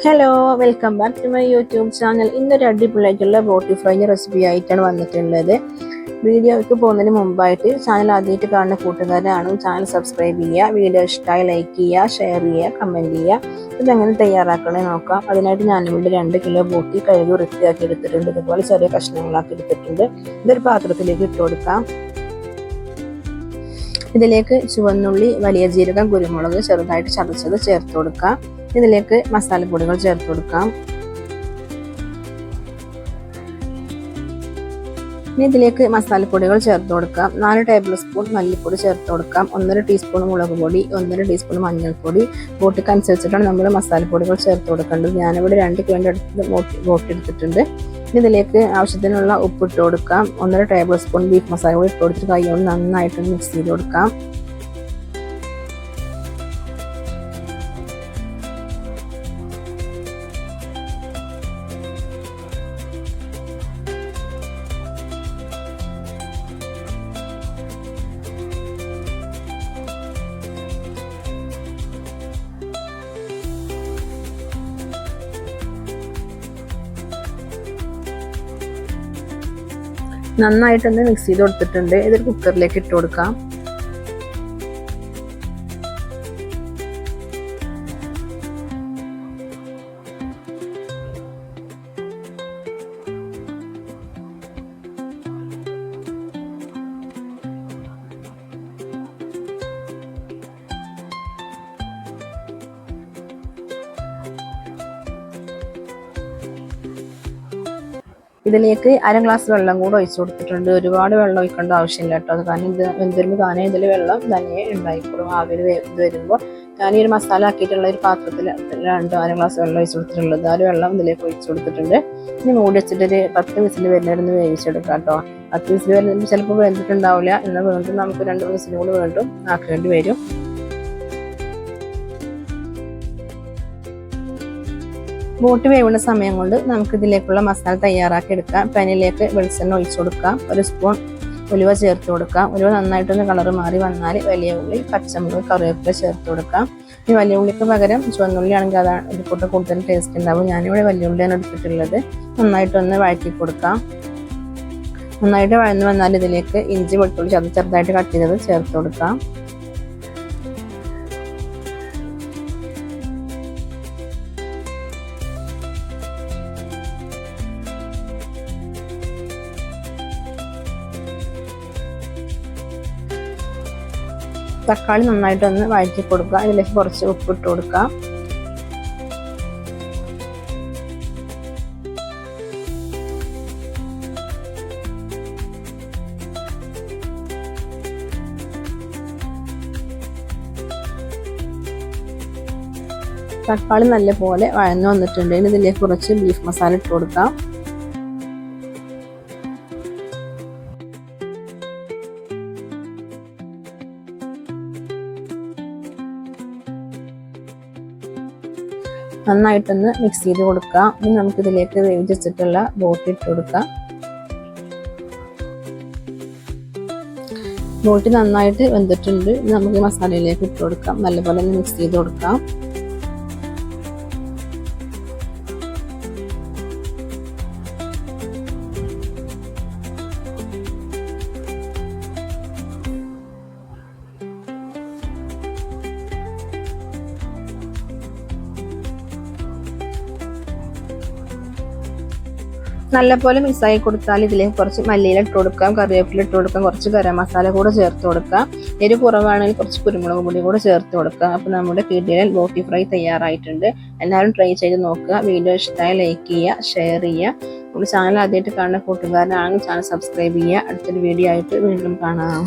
Hello, welcome back to my YouTube channel. ഇന്നൊരു അടിപൊളിയായിട്ടുള്ള ബോട്ടി ഫ്രൈൻ്റെ റെസിപ്പി ആയിട്ടാണ് വന്നിട്ടുള്ളത്. വീഡിയോയ്ക്ക് പോകുന്നതിന് മുമ്പായിട്ട് ചാനൽ ആദ്യമായിട്ട് കാണുന്ന കൂട്ടുകാരാണ് ചാനൽ സബ്സ്ക്രൈബ് ചെയ്യുക. വീഡിയോ ഇഷ്ടമായി ലൈക്ക് ചെയ്യുക, ഷെയർ ചെയ്യുക, കമൻറ്റ് ചെയ്യുക. ഇതെങ്ങനെ തയ്യാറാക്കണേ നോക്കാം. അതിനായിട്ട് ഞാനിവിടെ 2 കിലോ ബോട്ടി കഴുകി വൃത്തിയാക്കി എടുത്തിട്ടുണ്ട്. ഇതുപോലെ ചെറിയ കഷ്ണങ്ങളാക്കി എടുത്തിട്ടുണ്ട്. ഇതൊരു പാത്രത്തിലേക്ക് ഇട്ട് കൊടുക്കാം. ഇതിലേക്ക് ചുവന്നുള്ളി, വലിയ ജീരകം, കുരുമുളക് ചെറുതായിട്ട് ചതച്ചത് ചേർത്ത് കൊടുക്കാം. ഇതിലേക്ക് മസാലപ്പൊടികൾ ചേർത്ത് കൊടുക്കാം. ഇനി ഇതിലേക്ക് മസാലപ്പൊടികൾ ചേർത്ത് കൊടുക്കാം. 4 ടേബിൾ സ്പൂൺ മല്ലിപ്പൊടി ചേർത്ത് കൊടുക്കാം. 1.5 ടീസ്പൂൺ മുളക് പൊടി, 1.5 ടീസ്പൂൺ മഞ്ഞൾപ്പൊടി. ബോട്ടിക്ക് അനുസരിച്ചിട്ടാണ് നമ്മൾ മസാലപ്പൊടികൾ ചേർത്ത് കൊടുക്കേണ്ടത്. ഞാനിവിടെ 2 കിലോൻ്റെ അടുത്ത് ബോട്ടി എടുത്തിട്ടുണ്ട്. ഇതിലേക്ക് ആവശ്യത്തിനുള്ള ഉപ്പ് ഇട്ട് കൊടുക്കാം. 1.5 ടേബിൾ സ്പൂൺ ബീഫ് മസാല കൂടി ഇട്ട് കൊടുത്തിട്ട് കൈകൊണ്ട് നന്നായിട്ട് മിക്സ് ചെയ്ത് കൊടുക്കാം. നന്നായിട്ടൊന്ന് മിക്സ് ചെയ്ത് കൊടുത്തിട്ടുണ്ട്. ഇതൊരു കുക്കറിലേക്ക് ഇട്ട് കൊടുക്കാം. ഇതിലേക്ക് 1/2 ഗ്ലാസ് വെള്ളം കൂടെ ഒഴിച്ചു കൊടുത്തിട്ടുണ്ട്. ഒരുപാട് വെള്ളം ഒഴിക്കേണ്ട ആവശ്യമില്ല കേട്ടോ. കാരണം ഇത് വെന്തുരുമ്പോൾ താനേ ഇതിൽ വെള്ളം തന്നെ ഉണ്ടായിക്കോളും. ആവിയിൽ ഇത് വരുമ്പോൾ ഞാൻ ഈ ഒരു മസാല ആക്കിയിട്ടുള്ള ഒരു പാത്രത്തിൽ 1/2 ഗ്ലാസ് വെള്ളം ഒഴിച്ചു കൊടുത്തിട്ടുള്ളത്. ആ ഒരു വെള്ളം ഇതിലേക്ക് ഒഴിച്ചു കൊടുത്തിട്ടുണ്ട്. ഇനി മൂടി വെച്ചിട്ടൊരു 10 വിസിൽ വരുന്നതിന് വേവിച്ചെടുക്കാം കേട്ടോ. 10 വിസിൽ വരുന്നതിന് ചിലപ്പോൾ വെന്തിട്ടുണ്ടാവില്ല. എന്നാൽ വീണ്ടും നമുക്ക് 2 വിസിലും കൂടി വീണ്ടും ആക്കേണ്ടി വരും. ബോട്ടി വേവുന്ന സമയം കൊണ്ട് നമുക്ക് ഇതിലേക്കുള്ള മസാല തയ്യാറാക്കി എടുക്കാം. പാനിലേക്ക് വെളിച്ചെണ്ണ ഒഴിച്ചു കൊടുക്കാം. 1 സ്പൂൺ ഉലുവ ചേർത്ത് കൊടുക്കാം. ഉലുവ നന്നായിട്ടൊന്ന് കളർ മാറി വന്നാൽ വലിയ ഉള്ളി, പച്ചമുളക്, കറിവേപ്പില ചേർത്ത് കൊടുക്കാം. ഈ വലിയ ഉള്ളിക്ക് പകരം ചുവന്നുള്ളി ആണെങ്കിൽ അതാണ് ഇതിൽക്കൂട്ട് കൂടുതൽ ടേസ്റ്റ് ഉണ്ടാവും. ഞാനിവിടെ വലിയ ഉള്ളിയാണ് എടുത്തിട്ടുള്ളത്. നന്നായിട്ടൊന്ന് വഴറ്റി കൊടുക്കാം. നന്നായിട്ട് വഴന്ന് വന്നാൽ ഇതിലേക്ക് ഇഞ്ചി, വെളുത്തുള്ളി ചെറുതായിട്ട് കട്ട് ചെയ്തത് ചേർത്ത് കൊടുക്കാം. തക്കാളി നന്നായിട്ടൊന്ന് വഴറ്റി കൊടുക്കുക. ഇതിലേക്ക് കുറച്ച് ഉപ്പ് ഇട്ട് കൊടുക്കാം. തക്കാളി നല്ലപോലെ വഴന്നു വന്നിട്ടുണ്ട്. ഇതിലേക്ക് കുറച്ച് ബീഫ് മസാല ഇട്ട് കൊടുക്കാം. നന്നായിട്ടൊന്ന് മിക്സ് ചെയ്ത് കൊടുക്കാം. ഇനി നമുക്കിതിലേക്ക് വേവിച്ച് വെച്ചിട്ടുള്ള ബോട്ടി ഇട്ട് കൊടുക്കാം. ബോട്ടി നന്നായിട്ട് വെന്തിട്ടുണ്ട്. ഇനി നമുക്ക് മസാലയിലേക്ക് ഇട്ട് കൊടുക്കാം. നല്ലപോലെ ഒന്ന് മിക്സ് ചെയ്ത് കൊടുക്കാം. നല്ലപോലെ മിക്സായി കൊടുത്താൽ ഇതിലേക്ക് കുറച്ച് മല്ലിയില ഇട്ട് കൊടുക്കാം, കറിവേപ്പില ഇട്ട് കൊടുക്കാം, കുറച്ച് ഗരം മസാല കൂടെ ചേർത്ത് കൊടുക്കാം. എരിവ് കുറവാണെങ്കിൽ കുറച്ച് കുരുമുളക് പൊടി കൂടെ ചേർത്ത് കൊടുക്കാം. അപ്പോൾ നമ്മുടെ കിടിലൻ ബോട്ടി ഫ്രൈ തയ്യാറായിട്ടുണ്ട്. എല്ലാവരും ട്രൈ ചെയ്ത് നോക്കുക. വീഡിയോ ഇഷ്ടമായി ലൈക്ക് ചെയ്യുക, ഷെയർ ചെയ്യുക. നമ്മുടെ ചാനൽ ആദ്യമായിട്ട് കാണുന്ന കൂട്ടുകാരനാണെങ്കിൽ ചാനൽ സബ്സ്ക്രൈബ് ചെയ്യുക. അടുത്തൊരു വീഡിയോ ആയിട്ട് വീണ്ടും കാണാം.